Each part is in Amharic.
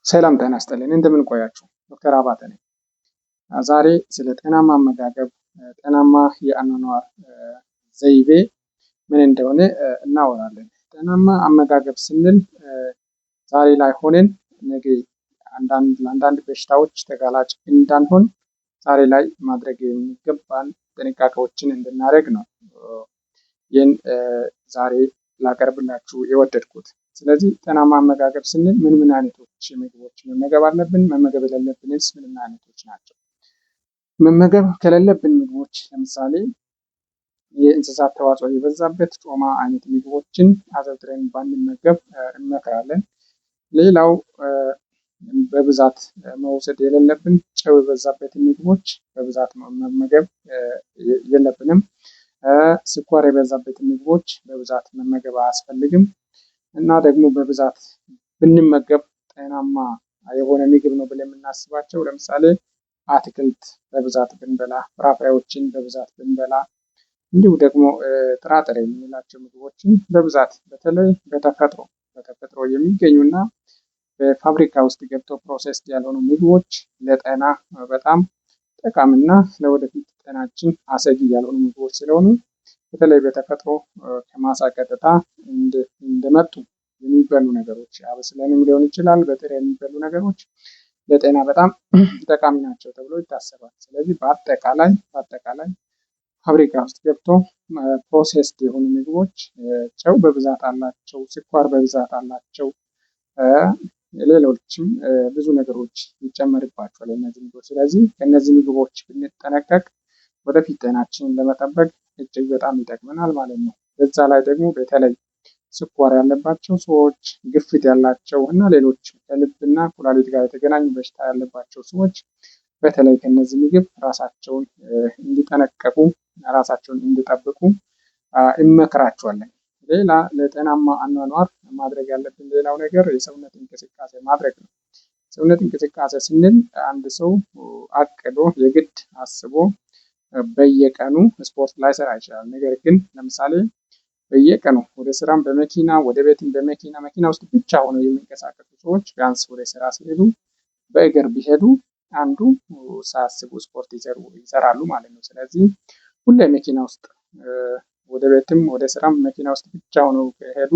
ሰላም ጤና ይስጥልኝ። እንደምን ቆያችሁ? ዶክተር አባተ ነኝ። ዛሬ ስለ ጤናማ አመጋገብ፣ ጤናማ የአኗኗር ዘይቤ ምን እንደሆነ እናወራለን። ጤናማ አመጋገብ ስንል ዛሬ ላይ ሆነን ነገ ለአንዳንድ በሽታዎች ተጋላጭ እንዳንሆን ዛሬ ላይ ማድረግ የሚገባን ጥንቃቄዎችን እንድናደርግ ነው ይህን ዛሬ ላቀርብላችሁ የወደድኩት። ስለዚህ ጤናማ አመጋገብ ስንል ምን አይነቶች ምግቦች መመገብ አለብን? መመገብ የሌለብንስ ምን አይነቶች ናቸው? መመገብ ከሌለብን ምግቦች ለምሳሌ የእንስሳት ተዋጽኦ የበዛበት ጮማ አይነት ምግቦችን አዘውትረን ባንመገብ እንመክራለን። ሌላው በብዛት መውሰድ የሌለብን ጨው የበዛበትን ምግቦች በብዛት መመገብ የለብንም። ስኳር የበዛበትን ምግቦች በብዛት መመገብ አያስፈልግም። እና ደግሞ በብዛት ብንመገብ ጤናማ የሆነ ምግብ ነው ብለን የምናስባቸው ለምሳሌ አትክልት በብዛት ብንበላ፣ ፍራፍሬዎችን በብዛት ብንበላ፣ እንዲሁ ደግሞ ጥራጥሬ የምንላቸው ምግቦችን በብዛት በተለይ በተፈጥሮ የሚገኙና በፋብሪካ ውስጥ ገብተው ፕሮሰስድ ያልሆኑ ምግቦች ለጤና በጣም ጠቃሚና ለወደፊት ጤናችን አሰጊ ያልሆኑ ምግቦች ስለሆኑ በተለይ በተፈጥሮ ከማሳ ቀጥታ እንደመጡ የሚበሉ ነገሮች አበስለንም ሊሆን ይችላል፣ በጥሬ የሚበሉ ነገሮች ለጤና በጣም ጠቃሚ ናቸው ተብሎ ይታሰባል። ስለዚህ በአጠቃላይ ፋብሪካ ውስጥ ገብቶ ፕሮሰስድ የሆኑ ምግቦች ጨው በብዛት አላቸው፣ ስኳር በብዛት አላቸው፣ ሌሎችም ብዙ ነገሮች ይጨመርባቸዋል እነዚህ ምግቦች። ስለዚህ ከእነዚህ ምግቦች ብንጠነቀቅ ወደፊት ጤናችንን ለመጠበቅ እጅግ በጣም ይጠቅመናል ማለት ነው። በዛ ላይ ደግሞ በተለይ ስኳር ያለባቸው ሰዎች፣ ግፊት ያላቸው እና ሌሎች ከልብና ኩላሊት ጋር የተገናኙ በሽታ ያለባቸው ሰዎች በተለይ ከነዚህ ምግብ ራሳቸውን እንዲጠነቀቁ፣ ራሳቸውን እንዲጠብቁ እንመክራቸዋለን። ሌላ ለጤናማ አኗኗር ማድረግ ያለብን ሌላው ነገር የሰውነት እንቅስቃሴ ማድረግ ነው። ሰውነት እንቅስቃሴ ስንል አንድ ሰው አቅዶ የግድ አስቦ በየቀኑ ስፖርት ላይሰራ ይችላል። ነገር ግን ለምሳሌ በየቀኑ ወደ ስራም በመኪና ወደ ቤትም በመኪና መኪና ውስጥ ብቻ ሆነው የሚንቀሳቀሱ ሰዎች ቢያንስ ወደ ስራ ሲሄዱ በእግር ቢሄዱ አንዱ ሳያስቡ ስፖርት ይሰራሉ ማለት ነው። ስለዚህ ሁሌ መኪና ውስጥ ወደ ቤትም ወደ ስራም መኪና ውስጥ ብቻ ሆነው ከሄዱ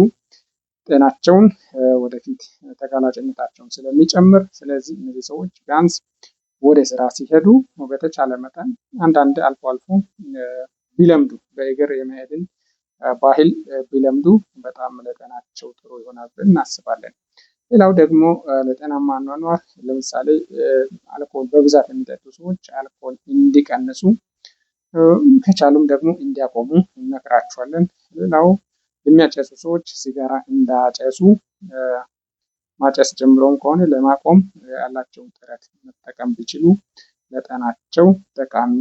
ጤናቸውን ወደፊት ተጋላጭነታቸውን ስለሚጨምር፣ ስለዚህ እነዚህ ሰዎች ቢያንስ ወደ ስራ ሲሄዱ በተቻለ መጠን አንዳንድ አልፎ አልፎ ቢለምዱ በእግር የመሄድን ባህል ቢለምዱ በጣም ለጤናቸው ጥሩ ይሆናል ብለን እናስባለን። ሌላው ደግሞ ለጤናማ አኗኗር ለምሳሌ አልኮል በብዛት የሚጠጡ ሰዎች አልኮል እንዲቀንሱ ከቻሉም ደግሞ እንዲያቆሙ እንመክራቸዋለን። ሌላው የሚያጨሱ ሰዎች ሲጋራ እንዳያጨሱ፣ ማጨስ ጀምረውም ከሆነ ለማቆም ያላቸውን ጥረት መጠቀም ቢችሉ ለጤናቸው ጠቃሚ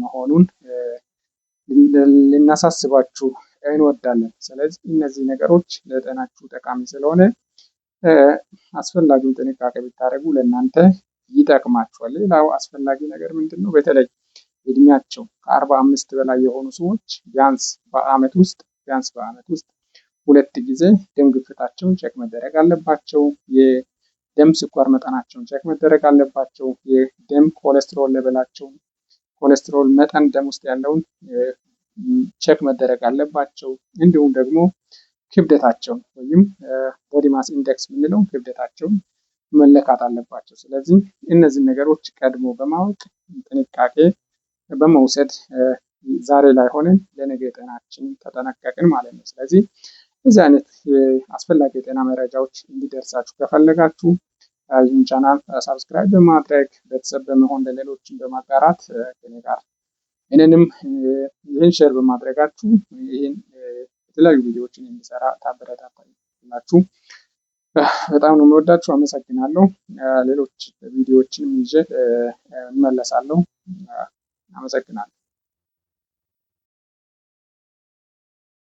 መሆኑን ልናሳስባችሁ እንወዳለን። ስለዚህ እነዚህ ነገሮች ለጤናችሁ ጠቃሚ ስለሆነ አስፈላጊውን ጥንቃቄ ብታደርጉ ለእናንተ ይጠቅማችኋል። ሌላው አስፈላጊ ነገር ምንድን ነው? በተለይ እድሜያቸው ከ45 በላይ የሆኑ ሰዎች ቢያንስ በአመት ውስጥ 2 ጊዜ ደም ግፊታቸውን ቼክ መደረግ አለባቸው። የደም ስኳር መጠናቸውን ቼክ መደረግ አለባቸው። የደም ኮሌስትሮል ሌቨላቸውን፣ ኮሌስትሮል መጠን ደም ውስጥ ያለውን ቼክ መደረግ አለባቸው። እንዲሁም ደግሞ ክብደታቸውን ወይም ቦዲ ማስ ኢንዴክስ የምንለው ክብደታቸውን መለካት አለባቸው። ስለዚህ እነዚህ ነገሮች ቀድሞ በማወቅ ጥንቃቄ በመውሰድ ዛሬ ላይ ሆነን ለነገ ጤናችንን ተጠነቀቅን ማለት ነው። ስለዚህ እዚህ አይነት አስፈላጊ የጤና መረጃዎች እንዲደርሳችሁ ከፈለጋችሁ ይህን ቻናል ሳብስክራይብ በማድረግ ቤተሰብ በመሆን ለሌሎችን በማጋራት ከኔ ጋር ይህን ሼር በማድረጋችሁ ይህን የተለያዩ ቪዲዮዎችን እንዲሰራ ታበረታታላችሁ። በጣም ነው የምወዳችሁ። አመሰግናለሁ። ሌሎች ቪዲዮዎችንም ይዤ እመለሳለሁ። አመሰግናለሁ።